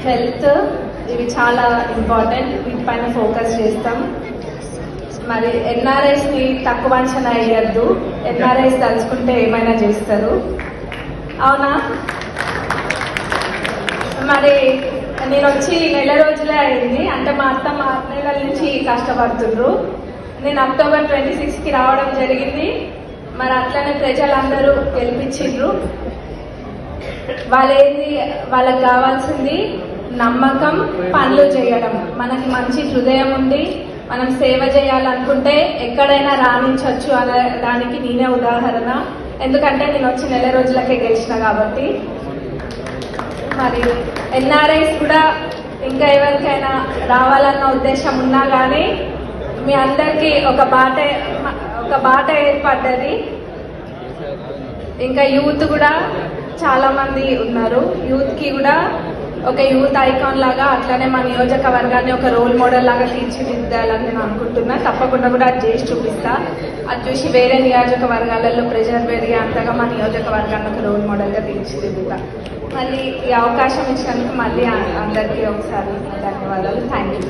Health ఇవి చాలా important, వీటిపైన ఫోకస్ చేస్తాం. మరి ఎన్ఆర్ఐస్ని తక్కువ అంచనా వేయద్దు, ఎన్ఆర్ఐస్ తలుచుకుంటే ఏమైనా చేస్తారు, అవునా? మరి నేను వచ్చి నెల రోజులే అయింది, అంటే మా అత్త 6 నెలల నుంచి కష్టపడుతుండ్రు. నేను అక్టోబర్ 26కి రావడం జరిగింది. మరి అట్లనే ప్రజలందరూ గెలిపించిండ్రు. వాళ్ళకి కావాల్సింది నమ్మకం, పనులు చేయడం. మనకి మంచి హృదయం ఉంది, మనం సేవ చేయాలనుకుంటే ఎక్కడైనా రాణించవచ్చు అనే దానికి నేనే ఉదాహరణ. ఎందుకంటే నేను వచ్చి నెల రోజులకే గెలిచిన కాబట్టి. మరి ఎన్ఆర్ఐస్ కూడా ఇంకా ఎవరికైనా రావాలన్న ఉద్దేశం ఉన్నా కానీ మీ అందరికీ ఒక బాట ఏర్పడ్డది. ఇంకా యూత్ కూడా చాలా మంది ఉన్నారు. యూత్కి కూడా ఒక యూత్ ఐకాన్ లాగా అట్లనే మా నియోజకవర్గాన్ని ఒక రోల్ మోడల్ లాగా తీర్చిదిద్దాలని నేను అనుకుంటున్నా. తప్పకుండా కూడా అది చేసి చూపిస్తా. అది చూసి వేరే నియోజకవర్గాలలో ప్రెజర్ పెరిగే అంతగా మా నియోజకవర్గాన్ని ఒక రోల్ మోడల్గా తీర్చిదిద్దుతా. మళ్ళీ ఈ అవకాశం ఇచ్చినందుకు మళ్ళీ అందరికీ ఒకసారి ధన్యవాదాలు. Thank you.